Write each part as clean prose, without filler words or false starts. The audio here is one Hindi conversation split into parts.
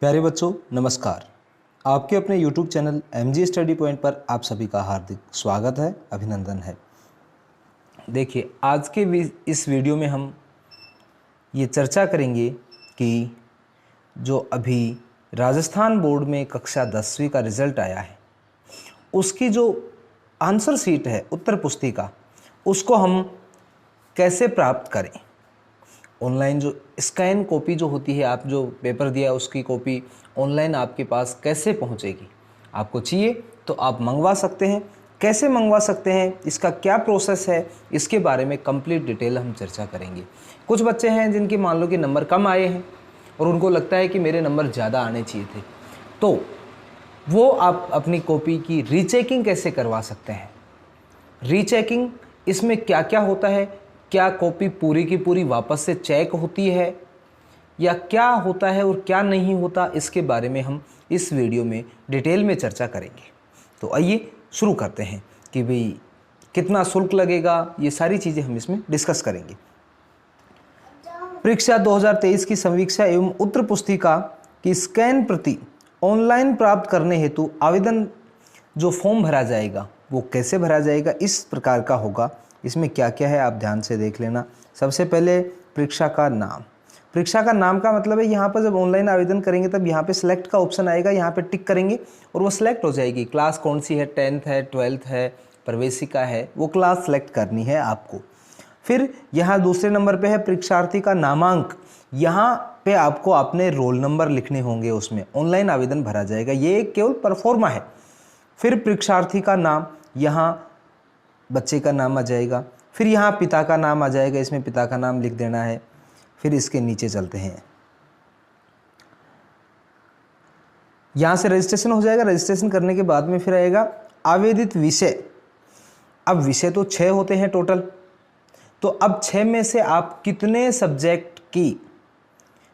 प्यारे बच्चों नमस्कार। आपके अपने YouTube channel MG study point पर आप सभी का हार्दिक स्वागत है, अभिनंदन है। देखिए, आज के इस वीडियो में हम ये चर्चा करेंगे कि जो अभी राजस्थान बोर्ड में कक्षा 10वीं का रिज़ल्ट आया है, उसकी जो आंसर शीट है, उत्तर पुस्तिका, उसको हम कैसे प्राप्त करें। ऑनलाइन जो स्कैन कॉपी जो होती है, आप जो पेपर दिया है उसकी कॉपी ऑनलाइन आपके पास कैसे पहुंचेगी। आपको चाहिए तो आप मंगवा सकते हैं। कैसे मंगवा सकते हैं, इसका क्या प्रोसेस है, इसके बारे में कंप्लीट डिटेल हम चर्चा करेंगे। कुछ बच्चे हैं जिनके मान लो कि नंबर कम आए हैं और उनको लगता है कि मेरे नंबर ज़्यादा आने चाहिए थे, तो वो आप अपनी कॉपी की रीचेकिंग कैसे करवा सकते हैं। रीचेकिंग इसमें क्या क्या होता है, क्या कॉपी पूरी की पूरी वापस से चेक होती है या क्या होता है और क्या नहीं होता, इसके बारे में हम इस वीडियो में डिटेल में चर्चा करेंगे। तो आइए शुरू करते हैं कि भाई कितना शुल्क लगेगा, ये सारी चीज़ें हम इसमें डिस्कस करेंगे। परीक्षा 2023 की समीक्षा एवं उत्तर पुस्तिका की स्कैन प्रति ऑनलाइन प्राप्त करने हेतु आवेदन जो फॉर्म भरा जाएगा वो कैसे भरा जाएगा, इस प्रकार का होगा। इसमें क्या क्या है आप ध्यान से देख लेना। सबसे पहले परीक्षा का नाम। परीक्षा का नाम का मतलब है, यहाँ पर जब ऑनलाइन आवेदन करेंगे तब यहाँ पे सिलेक्ट का ऑप्शन आएगा, यहाँ पे टिक करेंगे और वो सिलेक्ट हो जाएगी। क्लास कौन सी है, 10th है, 12th है, प्रवेशिका है, वो क्लास सेलेक्ट करनी है आपको। फिर यहाँ दूसरे नंबर पे है परीक्षार्थी का नामांक। यहाँ पे आपको अपने रोल नंबर लिखने होंगे, उसमें ऑनलाइन आवेदन भरा जाएगा, ये केवल परफॉर्मा है। फिर परीक्षार्थी का नाम, यहाँ बच्चे का नाम आ जाएगा। फिर यहाँ पिता का नाम आ जाएगा, इसमें पिता का नाम लिख देना है। फिर इसके नीचे चलते हैं, यहाँ से रजिस्ट्रेशन हो जाएगा। रजिस्ट्रेशन करने के बाद में फिर आएगा आवेदित विषय। अब विषय तो 6 होते हैं टोटल, तो अब 6 में से आप कितने सब्जेक्ट की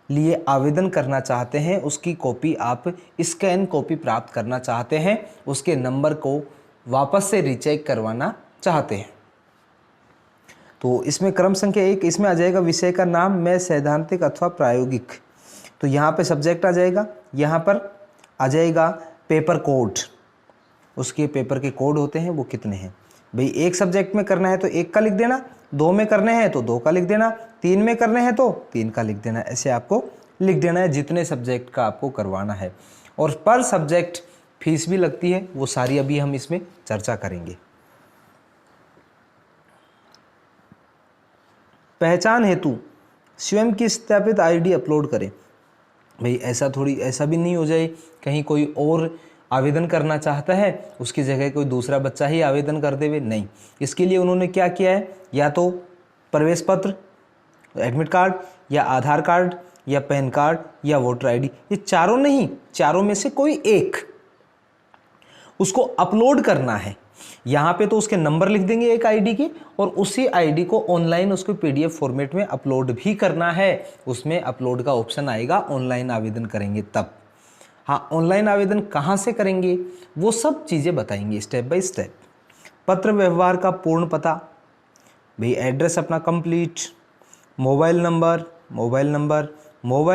लिए आवेदन करना चाहते हैं, उसकी कॉपी आप स्कैन कॉपी प्राप्त करना चाहते हैं, उसके नंबर को वापस से रीचेक करवाना चाहते हैं। तो इसमें क्रम संख्या 1 इसमें आ जाएगा विषय का नाम में सैद्धांतिक अथवा प्रायोगिक। तो यहाँ पे सब्जेक्ट आ जाएगा, यहाँ पर आ जाएगा पेपर कोड, उसके पेपर के कोड होते हैं वो कितने हैं। भाई एक सब्जेक्ट में करना है तो 1 का लिख देना, 2 में करने हैं तो 2 का लिख देना, 3 में करने हैं तो 3 का लिख देना। ऐसे आपको लिख देना है जितने सब्जेक्ट का आपको करवाना है। और पर सब्जेक्ट फीस भी लगती है, वो सारी अभी हम इसमें चर्चा करेंगे। पहचान हेतु स्वयं की सत्यापित आईडी अपलोड करें। भाई ऐसा भी नहीं हो जाए कहीं कोई और आवेदन करना चाहता है, उसकी जगह कोई दूसरा बच्चा ही आवेदन कर देवे, नहीं। इसके लिए उन्होंने क्या किया है, या तो प्रवेश पत्र, एडमिट कार्ड, या आधार कार्ड, या पैन कार्ड, या वोटर आईडी, ये चारों नहीं, चारों में से कोई एक उसको अपलोड करना है। यहाँ पे तो उसके नंबर लिख देंगे एक आईडी के, और उसी आईडी को ऑनलाइन उसको पीडीएफ फॉर्मेट में अपलोड भी करना है। उसमें अपलोड का ऑप्शन आएगा, ऑनलाइन आवेदन करेंगे तब। हाँ, ऑनलाइन आवेदन कहाँ से करेंगे वो सब चीज़ें बताएंगे स्टेप बाय स्टेप। पत्र व्यवहार का पूर्ण पता, भाई एड्रेस अपना कंप्लीट, मोबाइल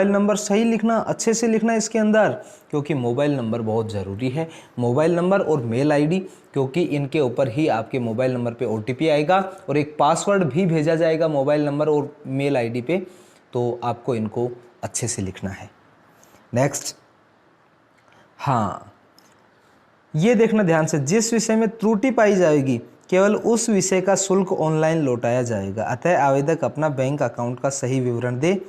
नंबर सही लिखना, अच्छे से लिखना इसके अंदर, क्योंकि मोबाइल नंबर बहुत ज़रूरी है। मोबाइल नंबर और मेल आईडी, क्योंकि इनके ऊपर ही आपके मोबाइल नंबर पे ओटीपी आएगा और एक पासवर्ड भी भेजा जाएगा मोबाइल नंबर और मेल आईडी पे, तो आपको इनको अच्छे से लिखना है। नेक्स्ट, हाँ ये देखना ध्यान से, जिस विषय में त्रुटि पाई जाएगी केवल उस विषय का शुल्क ऑनलाइन लौटाया जाएगा, अतः आवेदक अपना बैंक अकाउंट का सही विवरण दे।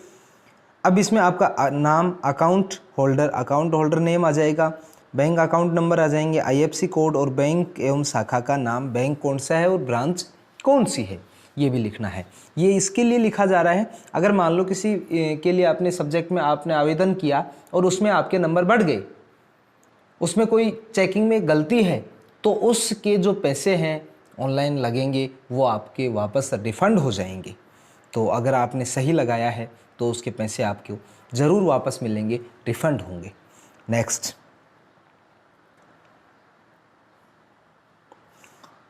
अब इसमें आपका नाम, अकाउंट होल्डर नेम आ जाएगा, बैंक अकाउंट नंबर आ जाएंगे, आईएफएससी कोड और बैंक एवं शाखा का नाम, बैंक कौन सा है और ब्रांच कौन सी है, ये भी लिखना है। ये इसके लिए लिखा जा रहा है, अगर मान लो किसी के लिए आपने सब्जेक्ट में आपने आवेदन किया और उसमें आपके नंबर बढ़ गए, उसमें कोई चेकिंग में गलती है, तो उसके जो पैसे हैं ऑनलाइन लगेंगे वो आपके वापस रिफ़ंड हो जाएंगे। तो अगर आपने सही लगाया है तो उसके पैसे आपको ज़रूर वापस मिलेंगे, रिफ़ंड होंगे। नेक्स्ट,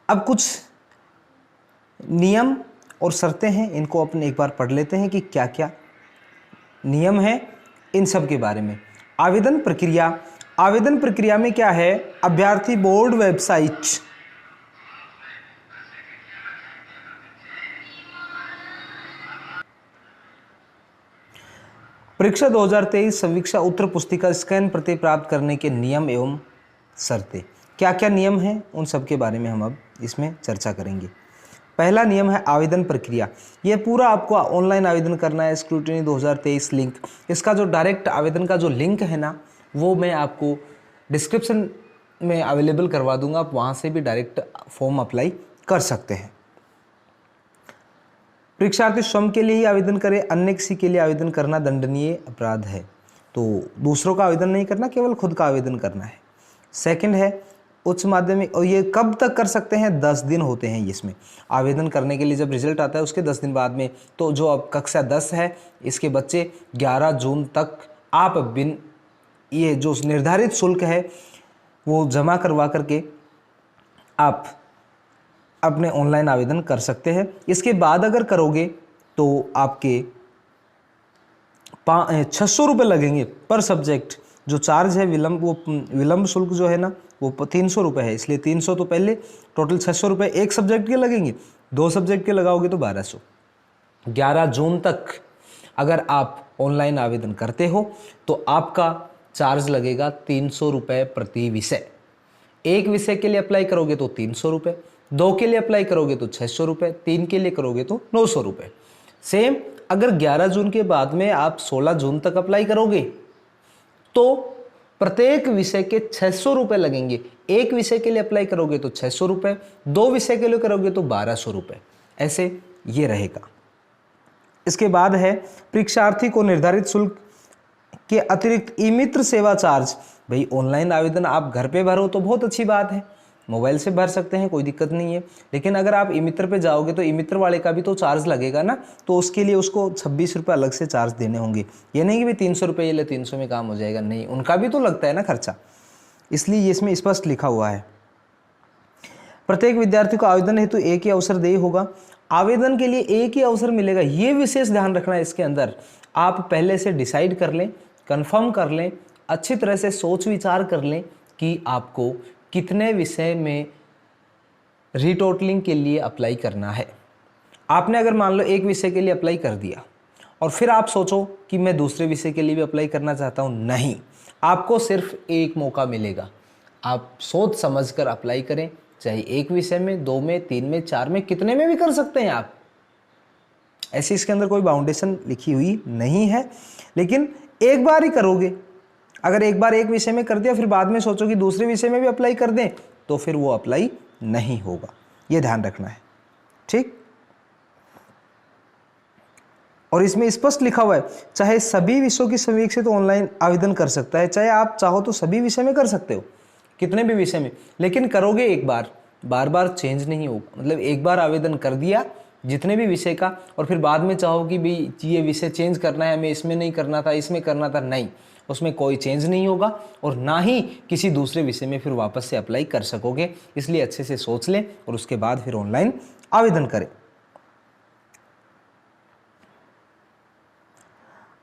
अब कुछ नियम और शर्तें हैं, इनको अपने एक बार पढ़ लेते हैं कि क्या क्या नियम है इन सब के बारे में। आवेदन प्रक्रिया, आवेदन प्रक्रिया में क्या है, अभ्यर्थी बोर्ड वेबसाइट, परीक्षा 2023 समीक्षा उत्तर पुस्तिका स्कैन प्रति प्राप्त करने के नियम एवं शर्तें। क्या क्या नियम हैं उन सब के बारे में हम अब इसमें चर्चा करेंगे। पहला नियम है आवेदन प्रक्रिया। ये पूरा आपको ऑनलाइन आवेदन करना है, स्क्रूटिनी 2023 लिंक। इसका जो डायरेक्ट आवेदन का जो लिंक है ना, वो मैं आपको डिस्क्रिप्शन में अवेलेबल करवा दूंगा, आप वहाँ से भी डायरेक्ट फॉर्म अप्लाई कर सकते हैं। परीक्षार्थी स्वयं के लिए ही आवेदन करे, अन्य किसी के लिए आवेदन करना दंडनीय अपराध है। तो दूसरों का आवेदन नहीं करना, केवल खुद का आवेदन करना है। सेकंड है उच्च माध्यमिक, और ये कब तक कर सकते हैं, 10 दिन होते हैं इसमें आवेदन करने के लिए। जब रिजल्ट आता है उसके 10 दिन बाद में, तो जो अब कक्षा 10 है इसके बच्चे 11 जून तक आप बिन ये जो निर्धारित शुल्क है वो जमा करवा करके आप अपने ऑनलाइन आवेदन कर सकते हैं। इसके बाद अगर करोगे तो आपके 600 रुपये लगेंगे पर सब्जेक्ट। जो चार्ज है विलम्ब शुल्क जो है ना वो 300 रुपये है, इसलिए 300 तो पहले, टोटल 600 रुपये एक सब्जेक्ट के लगेंगे। 2 सब्जेक्ट के लगाओगे तो 1200। 11 जून तक अगर आप ऑनलाइन आवेदन करते हो तो आपका चार्ज लगेगा 300 रुपये प्रति विषय। एक विषय के लिए अप्लाई करोगे तो 300 रुपये, 2 के लिए अप्लाई करोगे तो 600 रुपये, 3 के लिए करोगे तो 900 रुपये। सेम अगर 11 जून के बाद में आप 16 जून तक अप्लाई करोगे तो प्रत्येक विषय के 600 रुपये लगेंगे। एक विषय के लिए अप्लाई करोगे तो 600 रुपये, 2 विषय के लिए करोगे तो 1200 रुपये, ऐसे ये रहेगा। इसके बाद है परीक्षार्थी को निर्धारित शुल्क के अतिरिक्त ई मित्र सेवा चार्ज। भाई ऑनलाइन आवेदन आप घर पे भरो तो बहुत अच्छी बात है, मोबाइल से भर सकते हैं, कोई दिक्कत नहीं है। लेकिन अगर आप ई मित्र पे जाओगे तो ई मित्र वाले का भी तो चार्ज लगेगा ना, तो उसके लिए उसको 26 रुपये अलग से चार्ज देने होंगे। ये नहीं कि भाई 300 रुपये ये ले 300 में काम हो जाएगा, नहीं, उनका भी तो लगता है ना खर्चा, इसलिए ये इसमें स्पष्ट लिखा हुआ है। प्रत्येक विद्यार्थी को आवेदन हेतु एक ही अवसर देय होगा। आवेदन के लिए एक ही अवसर मिलेगा, ये विशेष ध्यान रखना है इसके अंदर। आप पहले से डिसाइड कर लें, कंफर्म कर लें, अच्छी तरह से सोच विचार कर लें कि आपको कितने विषय में रीटोटलिंग के लिए अप्लाई करना है। आपने अगर मान लो एक विषय के लिए अप्लाई कर दिया और फिर आप सोचो कि मैं दूसरे विषय के लिए भी अप्लाई करना चाहता हूँ, नहीं, आपको सिर्फ एक मौका मिलेगा। आप सोच समझ कर अप्लाई करें, चाहे एक विषय में, 2 में, 3 में, 4 में, कितने में भी कर सकते हैं आप। ऐसे इसके अंदर कोई बाउंडेशन लिखी हुई नहीं है, लेकिन एक बार ही करोगे। अगर एक बार एक विषय में कर दिया फिर बाद में सोचो कि दूसरे विषय में भी अप्लाई कर दें, तो फिर वो अप्लाई नहीं होगा, ये ध्यान रखना है, ठीक। और इसमें स्पष्ट लिखा हुआ है चाहे सभी विषयों की समीक्षा तो ऑनलाइन आवेदन कर सकता है, चाहे आप चाहो तो सभी विषय में कर सकते हो, कितने भी विषय में, लेकिन करोगे एक बार, बार बार चेंज नहीं होगा। मतलब एक बार आवेदन कर दिया जितने भी विषय का, और फिर बाद में चाहो कि भाई ये विषय चेंज करना है, हमें इसमें नहीं करना था, इसमें करना था, नहीं, उसमें कोई चेंज नहीं होगा और ना ही किसी दूसरे विषय में फिर वापस से अप्लाई कर सकोगे। इसलिए अच्छे से सोच लें और उसके बाद फिर ऑनलाइन आवेदन करें।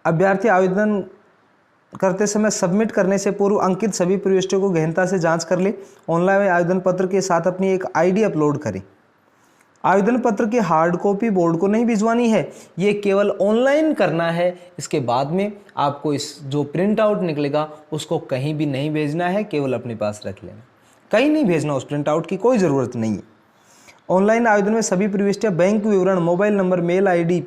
अभ्यर्थी आवेदन करते समय सबमिट करने से पूर्व अंकित सभी प्रविष्टियों को गहनता से जांच कर ले। ऑनलाइन आवेदन पत्र के साथ अपनी एक आईडी अपलोड करें। आवेदन पत्र की हार्ड कॉपी बोर्ड को नहीं भिजवानी है, ये केवल ऑनलाइन करना है। इसके बाद में आपको इस जो प्रिंट आउट निकलेगा उसको कहीं भी नहीं भेजना है, केवल अपने पास रख लेना, कहीं नहीं भेजना, उस प्रिंट आउट की कोई ज़रूरत नहीं है। ऑनलाइन आवेदन में सभी प्रविष्टियाँ, बैंक विवरण, mobile number, mail ID,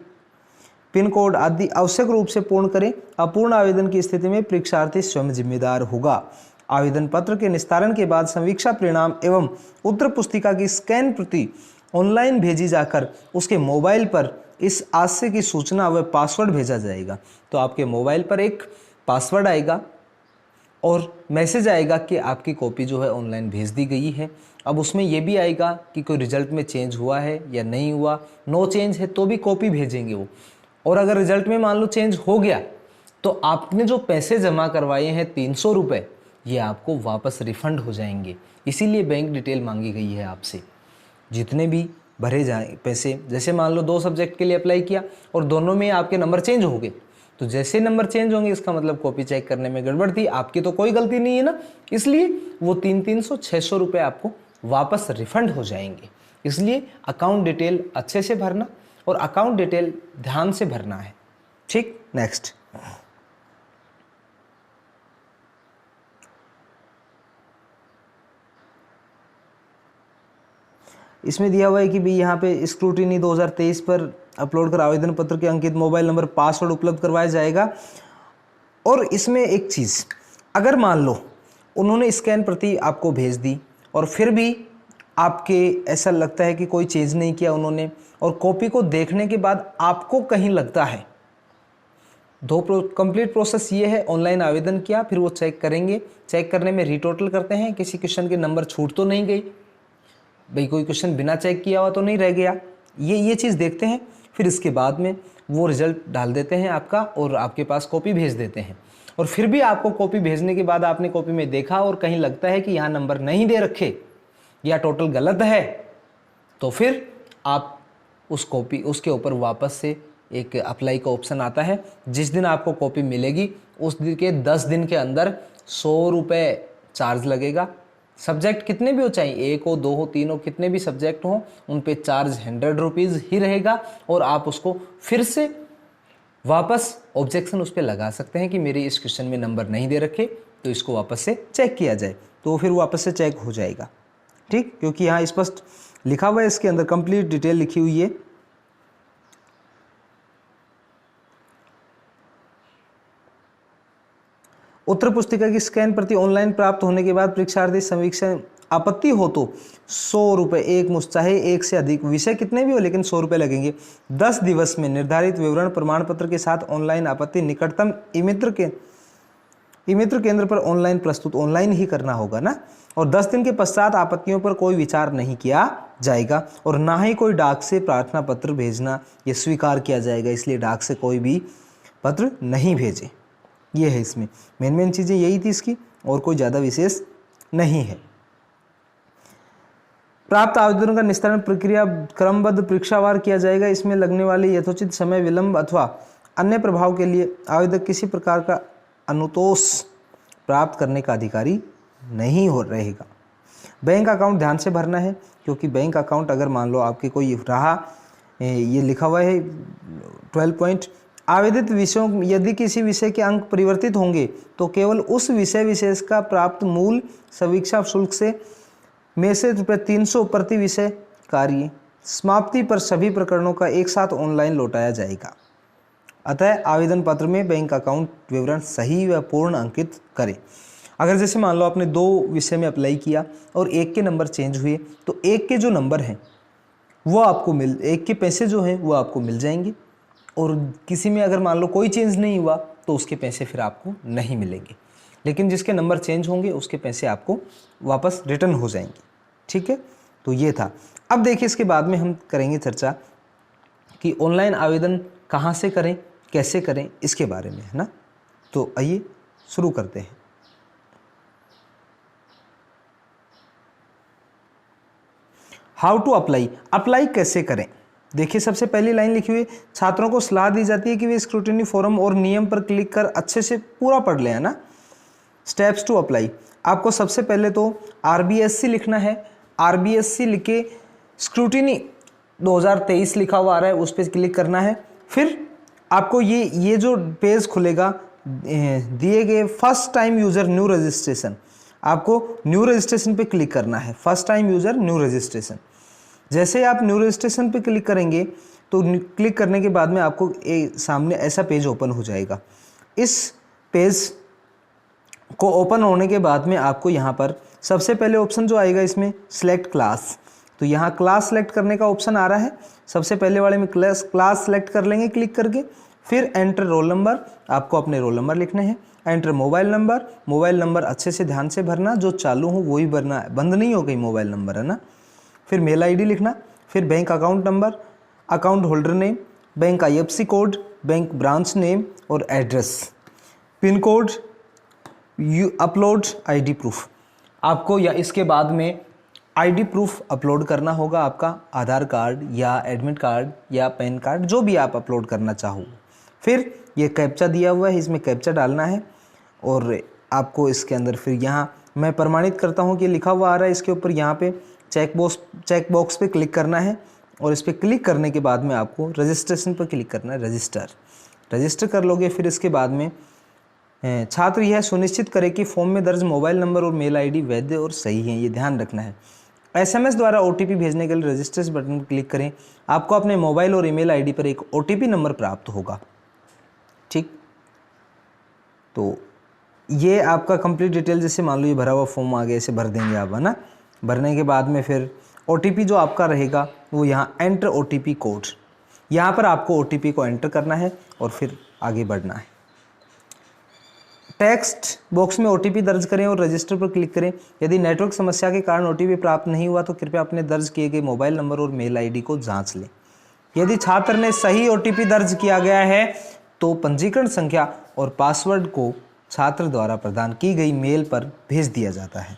pin code आदि आवश्यक रूप से पूर्ण करें। अपूर्ण आवेदन की स्थिति में परीक्षार्थी स्वयं जिम्मेदार होगा। आवेदन पत्र के निस्तारण के बाद समीक्षा परिणाम एवं उत्तर पुस्तिका की स्कैन प्रति ऑनलाइन भेजी जाकर उसके मोबाइल पर इस आशय की सूचना व पासवर्ड भेजा जाएगा। तो आपके मोबाइल पर एक पासवर्ड आएगा और मैसेज आएगा कि आपकी कॉपी जो है ऑनलाइन भेज दी गई है। अब उसमें यह भी आएगा कि कोई रिजल्ट में चेंज हुआ है या नहीं हुआ, नो चेंज है तो भी कॉपी भेजेंगे वो, और अगर रिजल्ट में मान लो चेंज हो गया तो आपने जो पैसे जमा करवाए हैं 300 रुपये, ये आपको वापस रिफंड हो जाएंगे। इसीलिए बैंक डिटेल मांगी गई है आपसे। जितने भी भरे जाए पैसे, जैसे मान लो 2 सब्जेक्ट के लिए अप्लाई किया और दोनों में आपके नंबर चेंज हो गए, तो जैसे नंबर चेंज होंगे इसका मतलब कॉपी चेक करने में गड़बड़ थी, आपकी तो कोई गलती नहीं है ना, इसलिए वो 300-600 रुपये आपको वापस रिफंड हो जाएंगे। इसलिए अकाउंट डिटेल अच्छे से भरना और अकाउंट डिटेल ध्यान से भरना है। ठीक, नेक्स्ट। इसमें दिया हुआ है कि भाई यहाँ पे स्क्रूटिनी 2023 पर अपलोड कर आवेदन पत्र के अंकित मोबाइल नंबर पासवर्ड उपलब्ध करवाया जाएगा। और इसमें एक चीज़, अगर मान लो उन्होंने स्कैन प्रति आपको भेज दी और फिर भी आपके ऐसा लगता है कि कोई चेंज नहीं किया उन्होंने, और कॉपी को देखने के बाद आपको कहीं लगता है, कंप्लीट प्रोसेस ये है, ऑनलाइन आवेदन किया, फिर वो चेक करेंगे, चेक करने में रीटोटल करते हैं, किसी क्वेश्चन के नंबर छूट तो नहीं गई, भाई कोई क्वेश्चन बिना चेक किया हुआ तो नहीं रह गया, ये चीज़ देखते हैं। फिर इसके बाद में वो रिजल्ट डाल देते हैं आपका और आपके पास कॉपी भेज देते हैं। और फिर भी आपको कॉपी भेजने के बाद आपने कॉपी में देखा और कहीं लगता है कि यहाँ नंबर नहीं दे रखे या टोटल गलत है, तो फिर आप उस कॉपी उसके ऊपर वापस से एक अप्लाई का ऑप्शन आता है। जिस दिन आपको कॉपी मिलेगी उस दिन के 10 दिन के अंदर 100 रुपये चार्ज लगेगा। सब्जेक्ट कितने भी हो, चाहे 1 हो, 2 हो, 3 हो, कितने भी सब्जेक्ट हो, उन पे चार्ज 100 रुपीज़ ही रहेगा। और आप उसको फिर से वापस ऑब्जेक्शन उस पर लगा सकते हैं कि मेरे इस क्वेश्चन में नंबर नहीं दे रखे, तो इसको वापस से चेक किया जाए, तो फिर वापस से चेक हो जाएगा। ठीक, क्योंकि यहाँ स्पष्ट लिखा हुआ है, इसके अंदर कंप्लीट डिटेल लिखी हुई है। उत्तर पुस्तिका की स्कैन प्रति ऑनलाइन प्राप्त होने के बाद परीक्षार्थी समीक्षा आपत्ति हो तो 100 रुपये एक मुश्त, चाहे एक से अधिक विषय कितने भी हो, लेकिन 100 रुपये लगेंगे। 10 दिवस में निर्धारित विवरण प्रमाण पत्र के साथ ऑनलाइन आपत्ति निकटतम ई-मित्र केंद्र पर ऑनलाइन प्रस्तुत, ऑनलाइन ही करना होगा ना। और 10 दिन के पश्चात आपत्तियों पर कोई विचार नहीं किया जाएगा और ना ही कोई डाक से प्रार्थना पत्र भेजना ये स्वीकार किया जाएगा। इसलिए डाक से कोई भी पत्र नहीं भेजे। ये है इसमें मेन चीज़ें यही थी इसकी, और कोई ज़्यादा विशेष नहीं है। प्राप्त आवेदनों का निस्तारण प्रक्रिया क्रमबद्ध परीक्षावार किया जाएगा। इसमें लगने वाले यथोचित समय विलंब अथवा अन्य प्रभाव के लिए आवेदक किसी प्रकार का अनुतोष प्राप्त करने का अधिकारी नहीं हो रहेगा। बैंक अकाउंट ध्यान से भरना है, क्योंकि बैंक अकाउंट अगर मान लो आपके कोई रहा, ये लिखा हुआ है 12 पॉइंट, आवेदित विषयों यदि किसी विषय के अंक परिवर्तित होंगे तो केवल उस विषय विशेष का प्राप्त मूल समीक्षा शुल्क से में से ₹300 प्रति विषय कार्य समाप्ति पर सभी प्रकरणों का एक साथ ऑनलाइन लौटाया जाएगा। अतः आवेदन पत्र में बैंक अकाउंट विवरण सही व पूर्ण अंकित करें। अगर जैसे मान लो आपने 2 विषय में अप्लाई किया और एक के नंबर चेंज हुए, तो एक के जो नंबर हैं वो आपको एक के पैसे जो हैं वो आपको मिल जाएंगे, और किसी में अगर मान लो कोई चेंज नहीं हुआ तो उसके पैसे फिर आपको नहीं मिलेंगे। लेकिन जिसके नंबर चेंज होंगे उसके पैसे आपको वापस रिटर्न हो जाएंगे। ठीक है, तो ये था। अब देखिए इसके बाद में हम करेंगे चर्चा कि ऑनलाइन आवेदन कहाँ से करें, कैसे करें, इसके बारे में, है ना। तो आइए शुरू करते हैं। हाउ टू अप्लाई कैसे करें। देखिए सबसे पहली लाइन लिखी हुई है, छात्रों को सलाह दी जाती है कि वे स्क्रूटिनी फॉर्म और नियम पर क्लिक कर अच्छे से पूरा पढ़ लें, है ना। स्टेप्स टू अप्लाई, आपको सबसे पहले तो RBSC लिखना है। RBSC लिख के स्क्रूटिनी 2023 लिखा हुआ आ रहा है, उस पर क्लिक करना है। फिर आपको ये जो पेज खुलेगा दिए गए first time user new registration, आपको न्यू रजिस्ट्रेशन पे क्लिक करना है। First time user new registration, जैसे आप न्यू रजिस्ट्रेशन पे क्लिक करेंगे तो क्लिक करने के बाद में आपको सामने ऐसा पेज ओपन हो जाएगा। इस पेज को ओपन होने के बाद में आपको यहाँ पर सबसे पहले ऑप्शन जो आएगा इसमें सिलेक्ट क्लास, तो यहाँ क्लास सेलेक्ट करने का ऑप्शन आ रहा है। सबसे पहले वाले में क्लास सेलेक्ट कर लेंगे क्लिक करके। फिर एंटर रोल नंबर, आपको अपने रोल नंबर लिखने हैं। एंटर मोबाइल नंबर अच्छे से ध्यान से भरना, जो चालू हो वही भरना है, बंद नहीं हो गई मोबाइल नंबर, है ना। फिर मेल ID लिखना। फिर bank account number, account holder name, bank IFSC code, bank branch name और address, pin code, upload ID proof. आपको या इसके बाद में ID प्रूफ अपलोड करना होगा, आपका आधार कार्ड या एडमिट कार्ड या पैन कार्ड, जो भी आप अपलोड करना चाहो फिर ये कैप्चा दिया हुआ है, इसमें कैप्चा डालना है और आपको इसके अंदर फिर यहाँ मैं प्रमाणित करता हूँ कि लिखा हुआ आ रहा है, इसके ऊपर यहाँ पे चेक बॉक्स पे क्लिक करना है और इस पर क्लिक करने के बाद में आपको रजिस्ट्रेशन पर क्लिक करना है। रजिस्टर कर लोगे। फिर इसके बाद में छात्र यह सुनिश्चित करें कि फॉर्म में दर्ज मोबाइल नंबर और मेल आईडी वैध और सही है, ये ध्यान रखना है। एसएमएस द्वारा ओटीपी भेजने के लिए रजिस्टर बटन पर क्लिक करें। आपको अपने मोबाइल और ईमेल आईडी पर एक ओटीपी नंबर प्राप्त होगा। ठीक, तो ये आपका कंप्लीट डिटेल, जैसे मान लो ये भरा हुआ फॉर्म आ गया, इसे भर देंगे आप, है ना। भरने के बाद में फिर ओटीपी जो आपका रहेगा वो यहाँ एंटर ओटीपी कोड, यहाँ पर आपको ओटीपी को एंटर करना है और फिर आगे बढ़ना है। टेक्स्ट बॉक्स में ओटीपी दर्ज करें और रजिस्टर पर क्लिक करें। यदि नेटवर्क समस्या के कारण ओटीपी प्राप्त नहीं हुआ तो कृपया अपने दर्ज किए गए मोबाइल नंबर और मेल आईडी को जांच लें। यदि छात्र ने सही ओटीपी दर्ज किया गया है तो पंजीकरण संख्या और पासवर्ड को छात्र द्वारा प्रदान की गई मेल पर भेज दिया जाता है।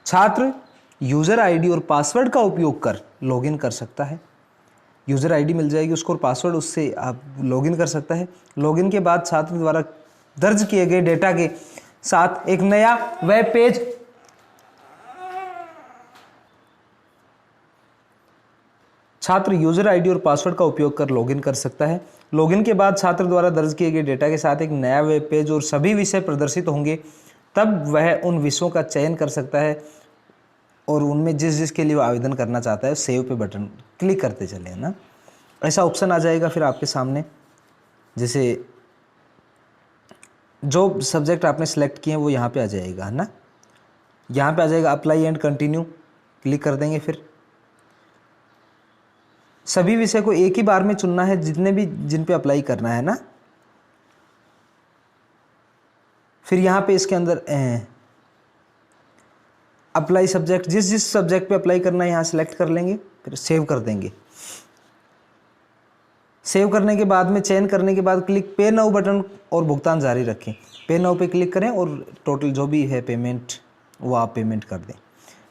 छात्र यूज़र आईडी और पासवर्ड का उपयोग कर लॉगिन कर सकता है। यूज़र आईडी मिल जाएगी उसको और पासवर्ड, उससे आप लॉगिन कर सकता है। लॉगिन के बाद छात्र द्वारा दर्ज किए गए डेटा के साथ एक नया वेब पेज छात्र यूजर आईडी और पासवर्ड का उपयोग कर लॉगिन कर सकता है। लॉगिन के बाद छात्र द्वारा दर्ज किए गए डेटा के साथ एक नया वेब पेज और सभी विषय प्रदर्शित होंगे। तब वह उन विषयों का चयन कर सकता है और उनमें जिसके लिए वो आवेदन करना चाहता है सेव पे बटन क्लिक करते चले, है ना। ऐसा ऑप्शन आ जाएगा फिर आपके सामने, जैसे जो सब्जेक्ट आपने सेलेक्ट किए हैं वो यहाँ पे आ जाएगा, है ना। यहाँ पे आ जाएगा अप्लाई एंड कंटिन्यू, क्लिक कर देंगे। फिर सभी विषय को एक ही बार में चुनना है, जिन पे अप्लाई करना है ना। फिर यहाँ पे इसके अंदर अप्लाई सब्जेक्ट, जिस सब्जेक्ट पे अप्लाई करना है यहाँ सेलेक्ट कर लेंगे, फिर सेव कर देंगे। सेव करने के बाद में चयन करने के बाद क्लिक पे नाउ बटन और भुगतान जारी रखें। पे नाउ पे क्लिक करें और टोटल जो भी है पेमेंट वो आप पेमेंट कर दें।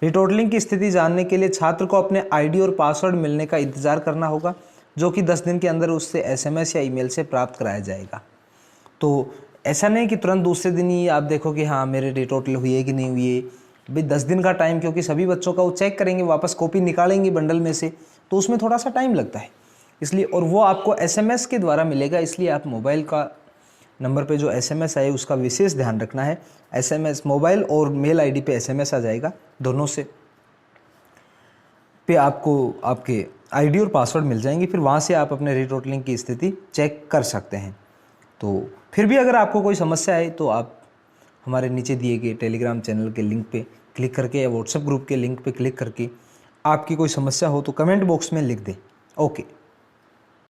रिटोटलिंग की स्थिति जानने के लिए छात्र को अपने आईडी और पासवर्ड मिलने का इंतज़ार करना होगा, जो कि 10 दिन के अंदर उससे एसएमएस या ईमेल से प्राप्त कराया जाएगा। तो ऐसा नहीं कि तुरंत दूसरे दिन ही आप देखो कि हाँ मेरे रिटोटल हुई है कि नहीं हुई है। भाई 10 दिन का टाइम, क्योंकि सभी बच्चों का वो चेक करेंगे, वापस कॉपी निकालेंगे बंडल में से, तो उसमें थोड़ा सा टाइम लगता है इसलिए। और वो आपको एसएमएस के द्वारा मिलेगा, इसलिए आप मोबाइल का नंबर पे जो एसएमएस आए उसका विशेष ध्यान रखना है। एसएमएस मोबाइल और मेल आईडी पे एसएमएस आ जाएगा, दोनों से पे आपको आपके आईडी और पासवर्ड मिल जाएंगे। फिर वहाँ से आप अपने रिटोटलिंग की स्थिति चेक कर सकते हैं। तो फिर भी अगर आपको कोई समस्या है तो आप हमारे नीचे दिए गए टेलीग्राम चैनल के लिंक पे क्लिक करके या व्हाट्सएप ग्रुप के लिंक पे क्लिक करके आपकी कोई समस्या हो तो कमेंट बॉक्स में लिख दें। ओके।